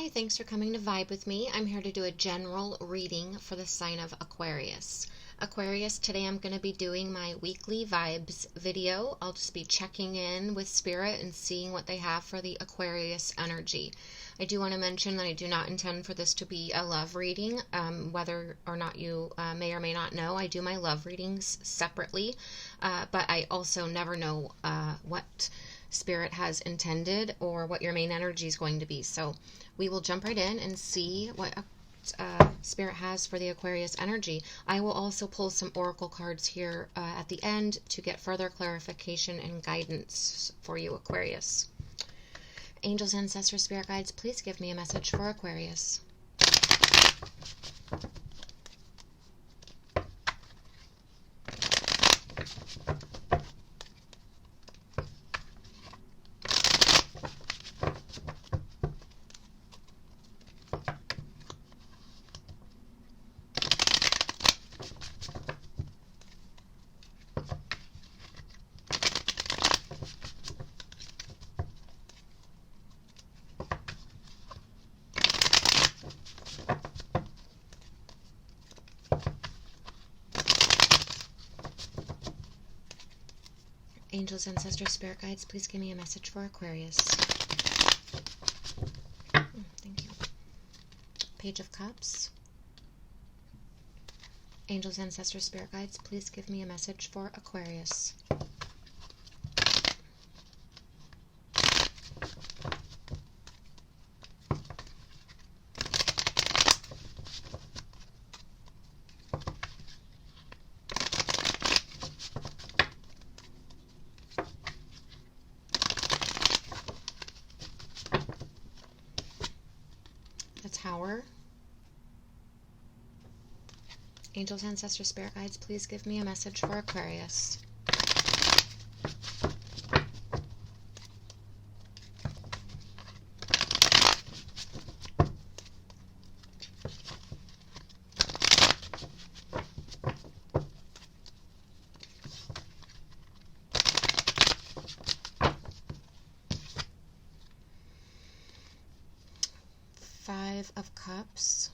Hi, thanks for coming to Vibe with me. I'm here to do a general reading for the sign of Aquarius. Aquarius, today I'm going to be doing my weekly vibes video. I'll just be checking in with Spirit and seeing what they have for the Aquarius energy. I do want to mention that I do not intend for this to be a love reading. Whether or not you may or may not know, I do my love readings separately, but I also never know what Spirit has intended or what your main energy is going to be. So we will jump right in and see what Spirit has for the Aquarius energy. I will also pull some oracle cards here at the end to get further clarification and guidance for you, Aquarius. Angels, ancestors, spirit guides, please give me a message for Aquarius. Angels, ancestors, spirit guides, please give me a message for Aquarius. Thank you. Page of Cups. Angels, ancestors, spirit guides, please give me a message for Aquarius. The Tower. Angels, ancestors, spirit guides, please give me a message for Aquarius. Five of Cups.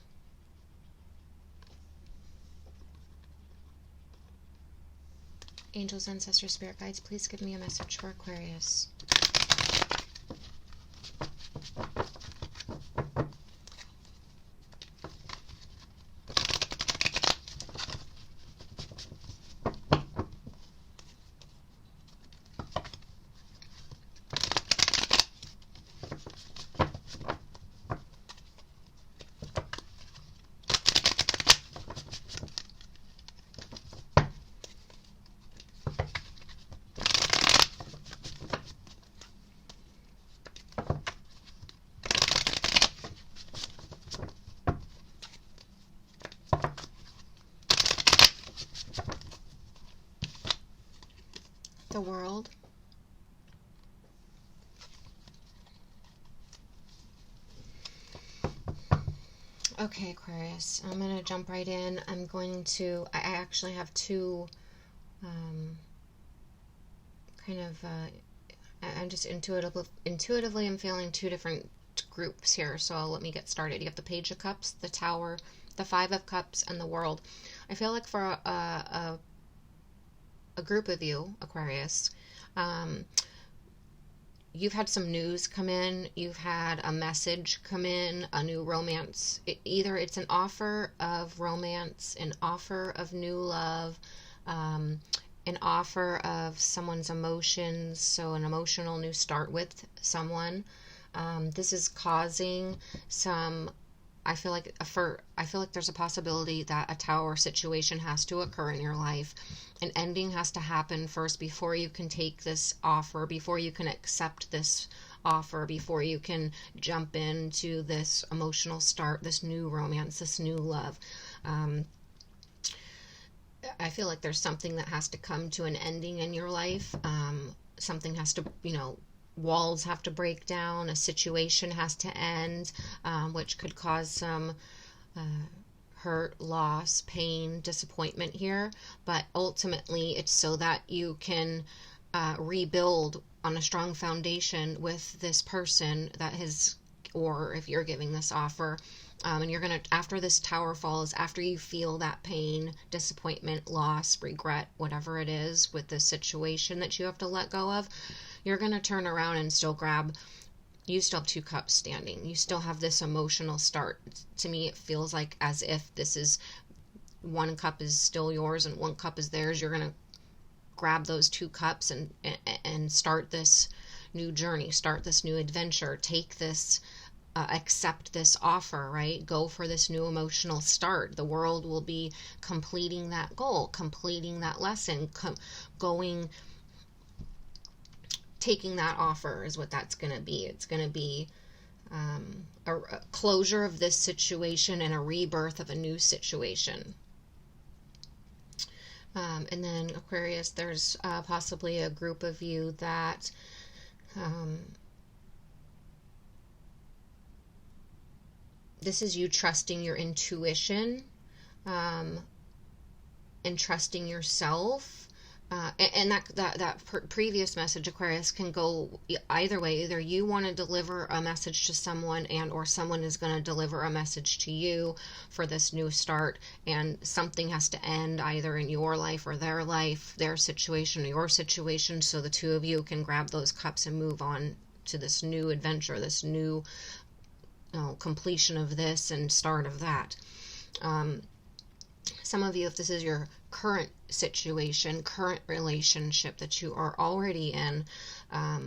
Angels, ancestors, spirit guides, please give me a message for Aquarius. The World. Okay, Aquarius, I'm going to jump right in. I actually have two I'm just intuitively I'm feeling two different groups here, so let me get started. You have the Page of Cups, the Tower, the Five of Cups, and the World. I feel like for a group of you, Aquarius, you've had some news come in, you've had a message come in, a new romance. Either it's an offer of romance, an offer of new love, an offer of someone's emotions, so an emotional new start with someone. This is causing some, I feel like there's a possibility that a tower situation has to occur in your life. An ending has to happen first before you can take this offer, before you can accept this offer, before you can jump into this emotional start, this new romance, this new love. I feel like there's something that has to come to an ending in your life. Something has to, walls have to break down, a situation has to end, which could cause some hurt, loss, pain, disappointment here. But ultimately, it's so that you can rebuild on a strong foundation with this person that has or if you're giving this offer. And you're going to, after this Tower falls, after you feel that pain, disappointment, loss, regret, whatever it is with the situation that you have to let go of, you're going to turn around and still grab, you still have 2 cups standing. You still have this emotional start. To me, it feels like as if this is, 1 cup is still yours and 1 cup is theirs. You're going to grab those 2 cups and start this new journey, start this new adventure, take this, accept this offer, right? Go for this new emotional start. The world will be completing that goal, completing that lesson, taking that offer is what that's going to be. It's going to be a closure of this situation and a rebirth of a new situation. And then Aquarius, there's possibly a group of you that this is you trusting your intuition and trusting yourself. And that previous message, Aquarius, can go either way. Either you want to deliver a message to someone, and or someone is going to deliver a message to you for this new start, and something has to end either in your life or their life, their situation or your situation, so the 2 of you can grab those cups and move on to this new adventure, this new completion of this and start of that. Some of you, if this is your current situation, current relationship that you are already in, I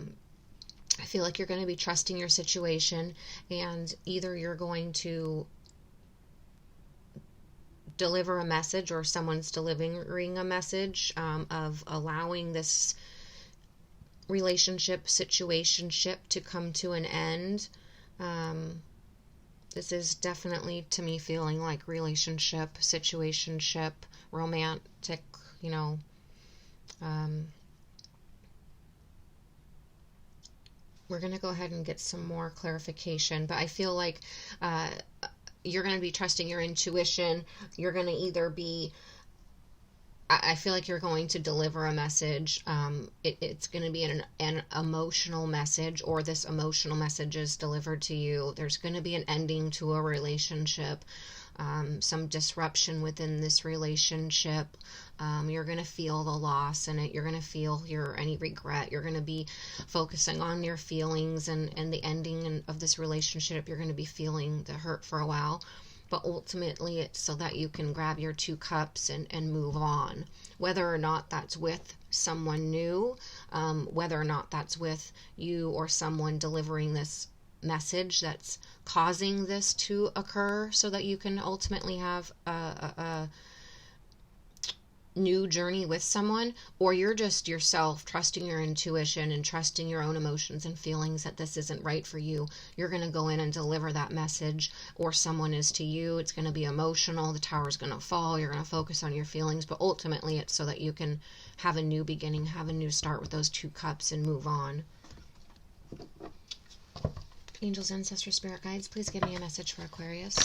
feel like you're going to be trusting your situation, and either you're going to deliver a message or someone's delivering a message of allowing this relationship, situationship to come to an end. This is definitely, to me, feeling like relationship, situationship, romantic, we're going to go ahead and get some more clarification, but I feel like you're going to be trusting your intuition. You're going to either be, I feel like you're going to deliver a message. It's going to be an emotional message, or this emotional message is delivered to you. There's going to be an ending to a relationship, some disruption within this relationship. You're going to feel the loss in it. You're going to feel any regret. You're going to be focusing on your feelings and the ending of this relationship. You're going to be feeling the hurt for a while. But ultimately it's so that you can grab your 2 cups and move on. Whether or not that's with someone new, whether or not that's with you or someone delivering this message that's causing this to occur, so that you can ultimately have a new journey with someone, or you're just yourself trusting your intuition and trusting your own emotions and feelings that this isn't right for you. You're going to go in and deliver that message, or someone is to you. It's going to be emotional. The tower's going to fall. You're going to focus on your feelings, but ultimately it's so that you can have a new beginning, have a new start with those 2 cups and move on. Angels, ancestors, spirit guides, please give me a message for Aquarius.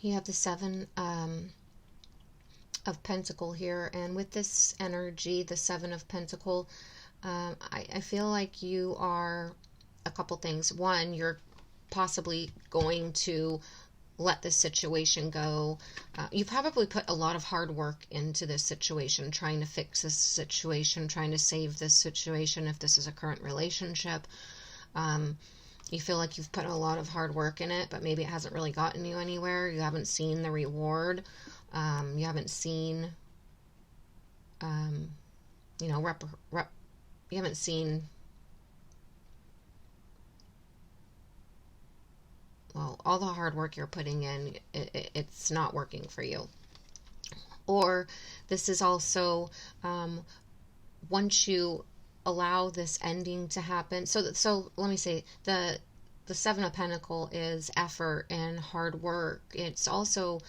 You have the 7 of Pentacle here, and with this energy, the 7 of Pentacle, I feel like you are a couple things. One, you're possibly going to let this situation go. You probably put a lot of hard work into this situation, trying to fix this situation, trying to save this situation if this is a current relationship. You feel like you've put a lot of hard work in it, but maybe it hasn't really gotten you anywhere. You haven't seen the reward. You haven't seen, you haven't seen, well, all the hard work you're putting in, it's not working for you. Or this is also, once you allow this ending to happen, so let me say, the 7 of Pentacle is effort and hard work. It's also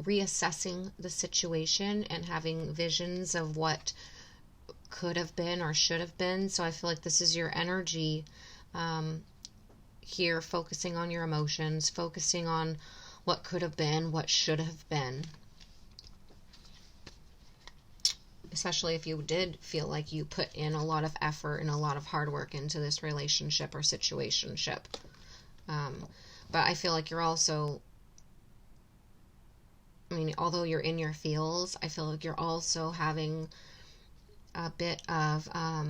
reassessing the situation and having visions of what could have been or should have been. So I feel like this is your energy here, focusing on your emotions, focusing on what could have been, what should have been. Especially if you did feel like you put in a lot of effort and a lot of hard work into this relationship or situationship. But I feel like you're also, I mean, although you're in your feels, I feel like you're also having a bit of, I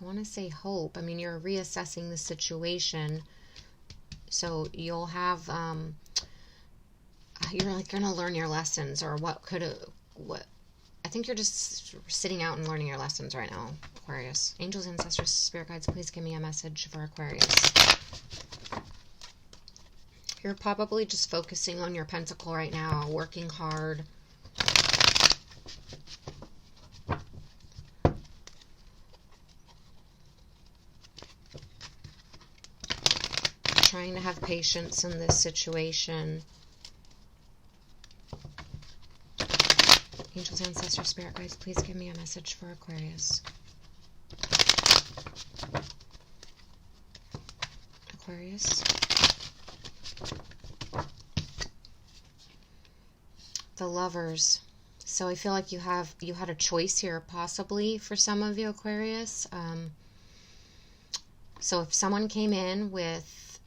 want to say hope. I mean, you're reassessing the situation. So you'll have, you're like going to learn your lessons, or I think you're just sitting out and learning your lessons right now, Aquarius. Angels, ancestors, spirit guides, please give me a message for Aquarius. You're probably just focusing on your pentacle right now, working hard. Trying to have patience in this situation. Angels, ancestors, spirit guides, please give me a message for Aquarius. Aquarius. The Lovers. So I feel like you had a choice here, possibly, for some of you, Aquarius. So if someone came in with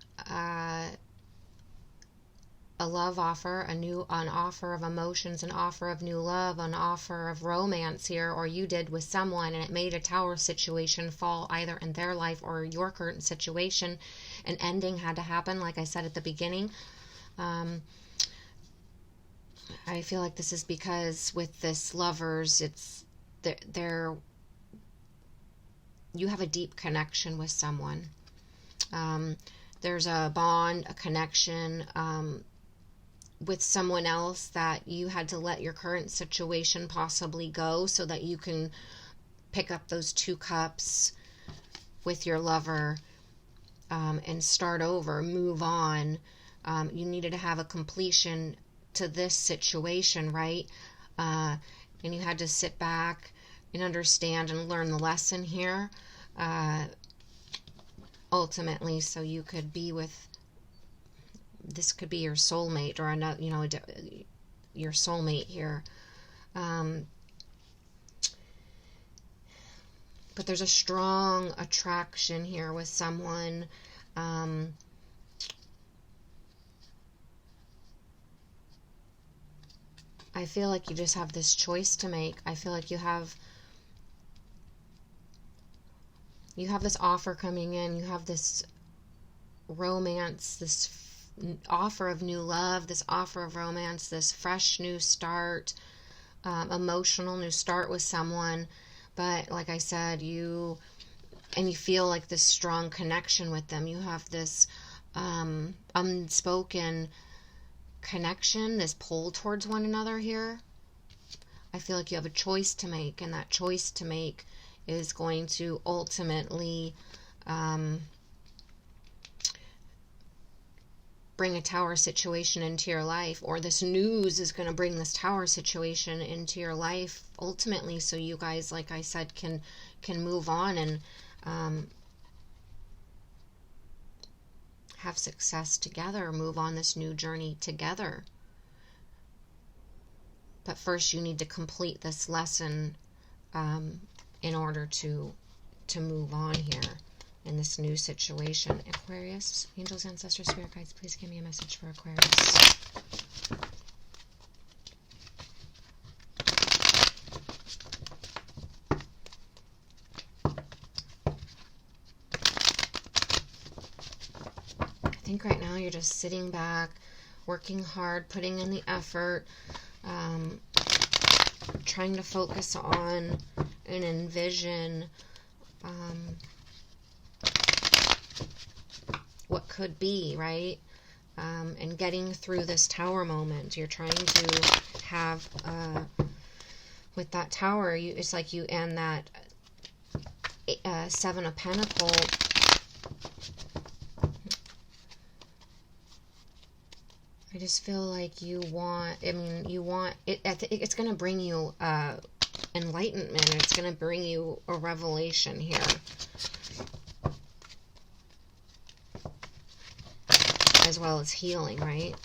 a love offer, an offer of emotions, an offer of new love, an offer of romance here, or you did with someone, and it made a tower situation fall either in their life or your current situation, an ending had to happen, like I said at the beginning. I feel like this is because with this Lovers, it's you have a deep connection with someone. There's a bond, a connection with someone else that you had to let your current situation possibly go so that you can pick up those 2 cups with your lover and start over, move on. You needed to have a completion to this situation, right? And you had to sit back and understand and learn the lesson here, ultimately, so you could be with, this could be your soulmate or another, your soulmate here. But there's a strong attraction here with someone. I feel like you just have this choice to make. I feel like you have this offer coming in. You have this romance, this offer of new love, this offer of romance, this fresh new start, emotional new start with someone. But like I said, you feel like this strong connection with them. You have this unspoken connection, this pull towards one another here. I feel like you have a choice to make, and that choice to make is going to ultimately bring a tower situation into your life, or this news is going to bring this tower situation into your life ultimately, so you guys, like I said, can move on and have success together, move on this new journey together. But first you need to complete this lesson in order to move on here in this new situation. Aquarius, angels, ancestors, spirit guides, please give me a message for Aquarius. I think right now you're just sitting back, working hard, putting in the effort, trying to focus on and envision what could be, right? And getting through this tower moment. You're trying to have, with that tower, it's like you end that 7 of Pentacles. I just feel like you want, I mean, you want, it's going to bring you enlightenment. It's going to bring you a revelation here. As well as healing, right?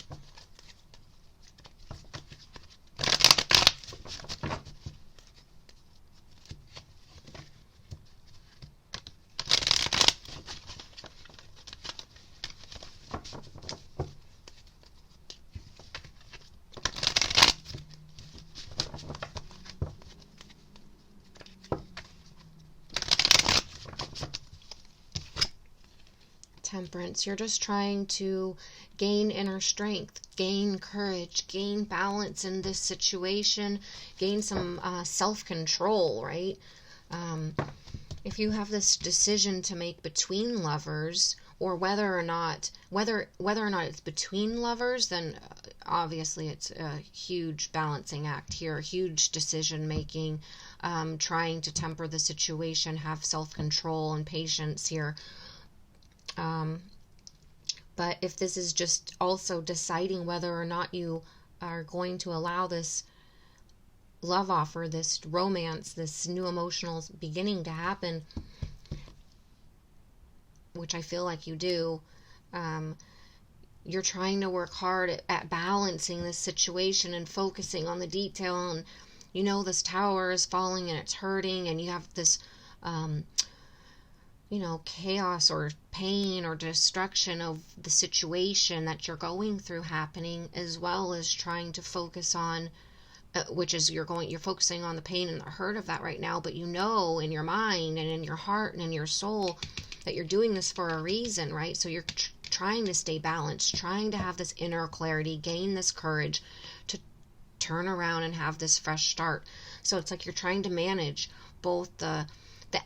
Temperance, you're just trying to gain inner strength, gain courage, gain balance in this situation, gain some self-control, right? If you have this decision to make between lovers, or whether or not it's between lovers, then obviously it's a huge balancing act here, huge decision making, trying to temper the situation, have self-control and patience here. But if this is just also deciding whether or not you are going to allow this love offer, this romance, this new emotional beginning to happen, which I feel like you do, you're trying to work hard at balancing this situation and focusing on the detail. And you know this tower is falling and it's hurting, and you have this chaos or pain or destruction of the situation that you're going through happening, as well as trying to focus on, which is you're focusing on the pain and the hurt of that right now, but you know in your mind and in your heart and in your soul that you're doing this for a reason, right? So you're trying to stay balanced, trying to have this inner clarity, gain this courage to turn around and have this fresh start. So it's like you're trying to manage both the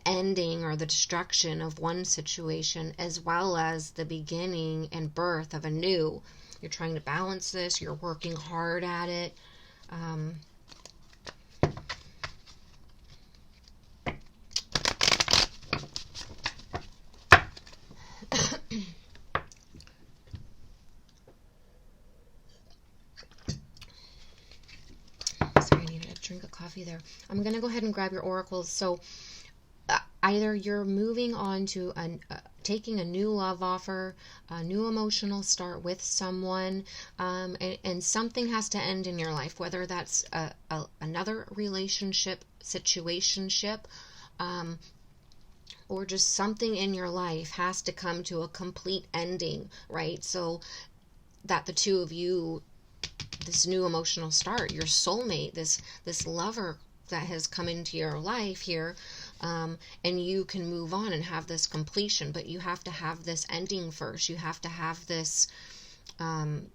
ending or the destruction of one situation, as well as the beginning and birth of a new. You're trying to balance this. You're working hard at it. Sorry, I needed a drink of coffee there. I'm going to go ahead and grab your oracles. So either you're moving on to taking a new love offer, a new emotional start with someone, and something has to end in your life, whether that's another relationship, situationship, or just something in your life has to come to a complete ending, right? So that the two of you, this new emotional start, your soulmate, this lover that has come into your life here, and you can move on and have this completion, but you have to have this ending first. You have to have this, you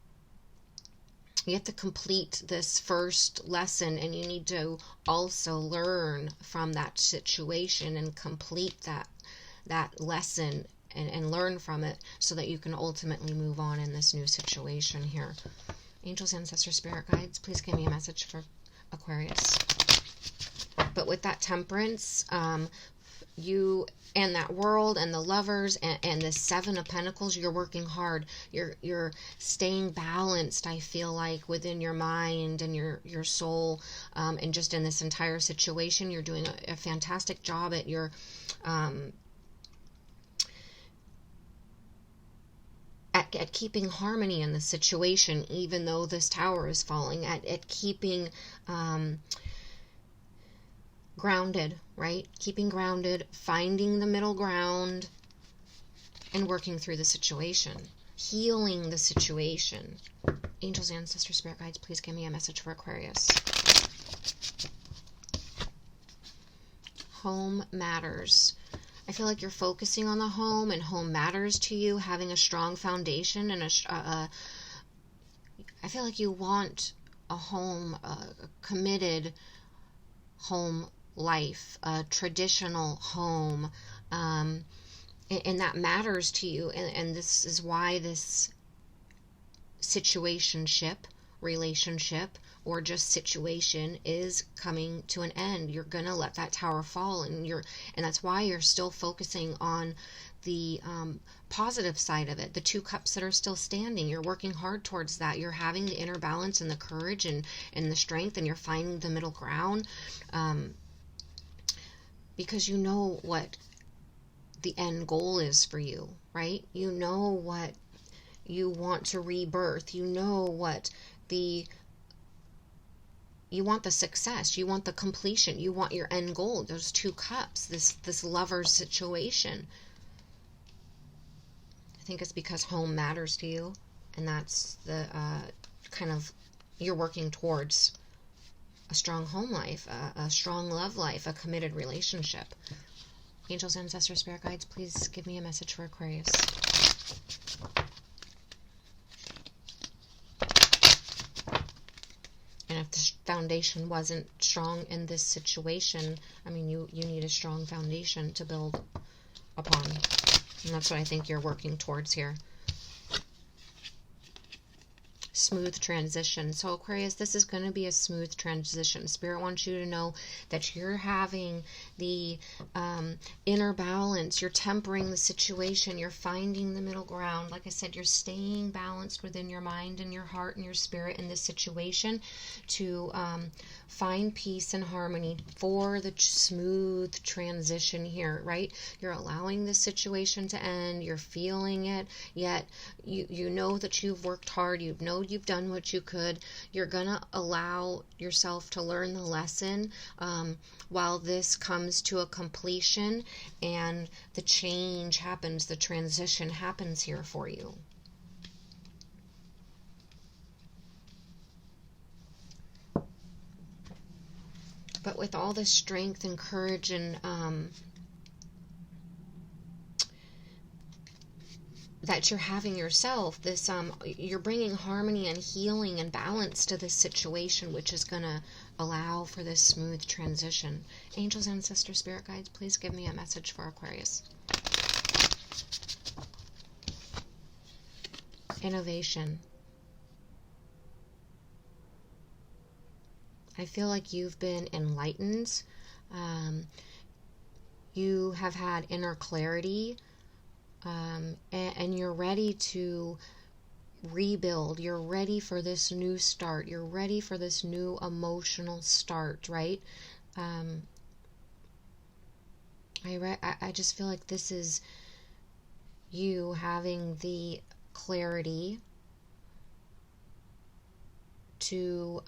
have to complete this first lesson, and you need to also learn from that situation and complete that lesson and learn from it, so that you can ultimately move on in this new situation here. Angels, ancestors, spirit guides, please give me a message for Aquarius. But with that temperance, you and that world and the lovers and the Seven of Pentacles, you're working hard. You're staying balanced, I feel like, within your mind and your soul, and just in this entire situation. You're doing a fantastic job at your at keeping harmony in the situation, even though this tower is falling, at keeping grounded, right? Keeping grounded, finding the middle ground, and working through the situation, healing the situation. Angels, ancestors, spirit guides, please give me a message for Aquarius. Home matters. I feel like you're focusing on the home, and home matters to you, having a strong foundation, and I feel like you want a home, a committed home life, a traditional home, and that matters to you, and this is why this situationship, relationship, or just situation is coming to an end. You're gonna let that tower fall, and that's why you're still focusing on the positive side of it, the 2 cups that are still standing. You're working hard towards that. You're having the inner balance and the courage and the strength, and you're finding the middle ground, because you know what the end goal is for you, right? You know what you want to rebirth. You know what you want the success, you want the completion, you want your end goal, those 2 cups, this lover's situation. I think it's because home matters to you, and that's the kind of, you're working towards a strong home life, a strong love life, a committed relationship. Angels, ancestors, spirit guides, please give me a message for Aquarius. And if the foundation wasn't strong in this situation, I mean, you need a strong foundation to build upon. And that's what I think you're working towards here. Smooth transition. So Aquarius, this is going to be a smooth transition. Spirit wants you to know that you're having the inner balance. You're tempering the situation. You're finding the middle ground. Like I said, you're staying balanced within your mind and your heart and your spirit in this situation to find peace and harmony for the smooth transition here, right? You're allowing this situation to end. You're feeling it, yet you know that you've worked hard. You know you've done what you could. You're gonna allow yourself to learn the lesson while this comes to a completion and the change happens, the transition happens here for you. But with all this strength and courage and that you're having yourself, this you're bringing harmony and healing and balance to this situation, which is going to allow for this smooth transition. Angels, ancestors, spirit guides, please give me a message for Aquarius. Innovation. I feel like you've been enlightened. You have had inner clarity. And you're ready to rebuild. You're ready for this new start. You're ready for this new emotional start, right? I just feel like this is you having the clarity to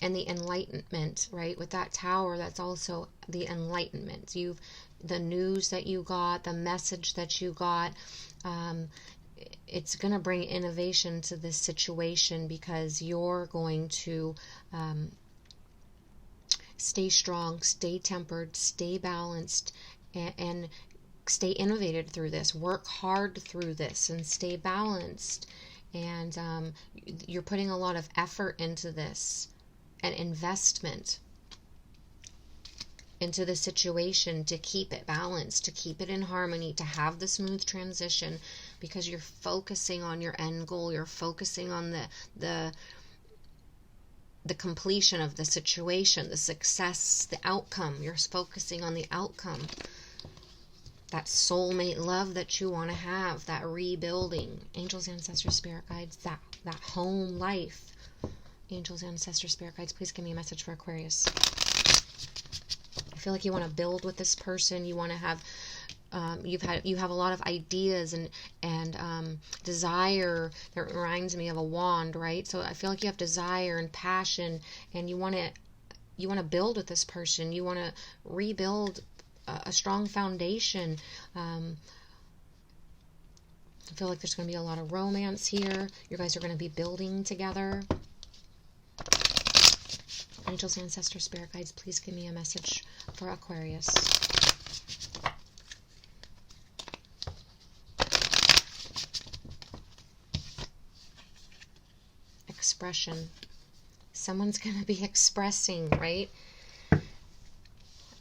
and the enlightenment, right? With that tower, that's also the enlightenment. The news that you got, the message that you got, it's going to bring innovation to this situation because you're going to stay strong, stay tempered, stay balanced, and stay innovative through this. Work hard through this and stay balanced. And you're putting a lot of effort into this and investment into the situation to keep it balanced, to keep it in harmony, to have the smooth transition, because you're focusing on your end goal. You're focusing on the completion of the situation, the success, the outcome. You're focusing on the outcome. That soulmate love that you want to have, that rebuilding. Angels, ancestors, spirit guides, that home life. Angels, ancestors, spirit guides, please give me a message for Aquarius. I feel like you want to build with this person. You want to have, you have a lot of ideas and desire. That reminds me of a wand, right? So I feel like you have desire and passion, and you want to build with this person. You want to rebuild a strong foundation. I feel like there's going to be a lot of romance here. You guys are going to be building together. Angels, ancestors, spirit guides, please give me a message for Aquarius. Expression. Someone's going to be expressing, right?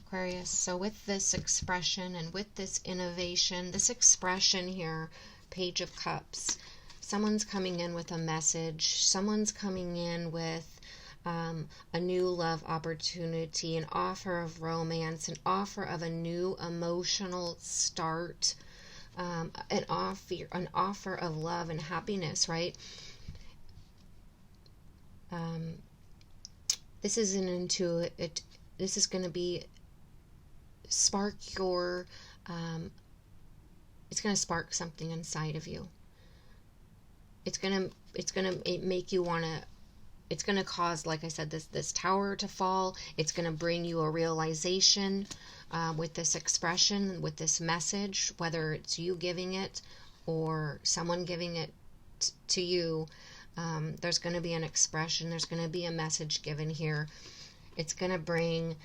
Aquarius. So with this expression and with this innovation, this expression here, Page of Cups, someone's coming in with a message. Someone's coming in with a new love opportunity, an offer of romance, an offer of a new emotional start, an offer of love and happiness, right? This is an intuitive. This is going to be spark your. It's going to spark something inside of you. It's gonna make you want to. It's going to cause, like I said, this tower to fall. It's going to bring you a realization with this expression, with this message, whether it's you giving it or someone giving it to you. There's going to be an expression. There's going to be a message given here. It's going to bring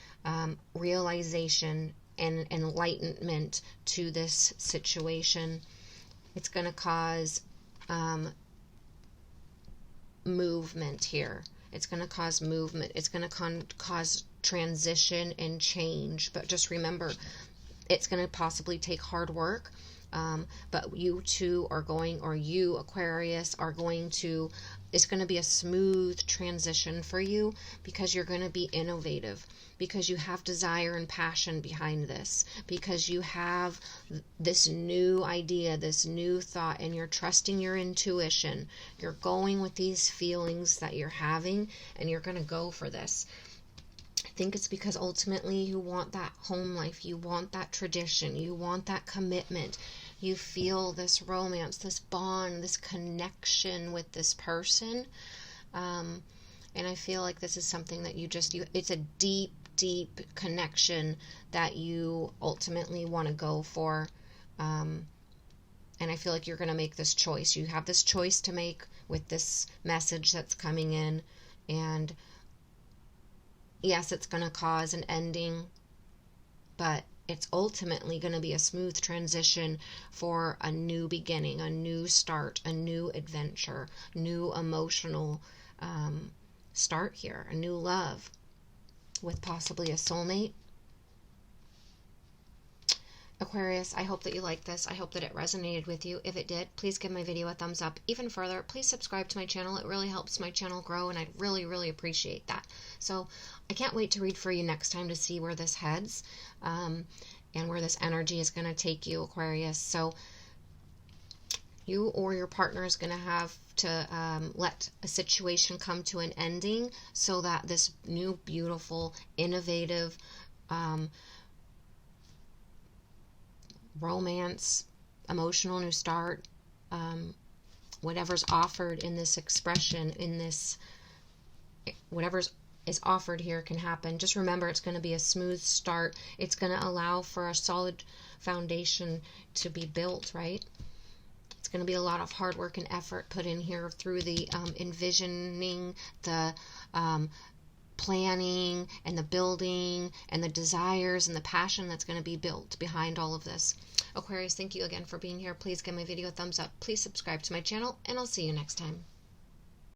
realization and enlightenment to this situation. It's going to cause movement here. It's going to cause movement. It's going to cause transition and change. But just remember, it's going to possibly take hard work. But you two are going, or you, Aquarius, are going to, it's going to be a smooth transition for you because you're going to be innovative, because you have desire and passion behind this, because you have this new idea, this new thought, and you're trusting your intuition. You're going with these feelings that you're having, and you're going to go for this. I think it's because ultimately you want that home life, you want that tradition, you want that commitment, you feel this romance, this bond, this connection with this person, and I feel like this is something that it's a deep, deep connection that you ultimately want to go for, and I feel like you're going to make this choice. You have this choice to make with this message that's coming in, and yes, it's going to cause an ending, but it's ultimately going to be a smooth transition for a new beginning, a new start, a new adventure, new emotional start here, a new love with possibly a soulmate. Aquarius, I hope that you like this. I hope that it resonated with you. If it did, please give my video a thumbs up. Even further, please subscribe to my channel. It really helps my channel grow, and I'd really, really appreciate that. So I can't wait to read for you next time to see where this heads, and where this energy is going to take you, Aquarius. So you or your partner is going to have to let a situation come to an ending so that this new, beautiful, innovative, romance, emotional new start, whatever's offered in this expression, whatever's is offered here can happen. Just remember, it's going to be a smooth start. It's going to allow for a solid foundation to be built, right? It's going to be a lot of hard work and effort put in here through the envisioning, the planning, and the building, and the desires and the passion that's going to be built behind all of this. Aquarius, thank you again for being here. Please give my video a thumbs up. Please subscribe to my channel, and I'll see you next time.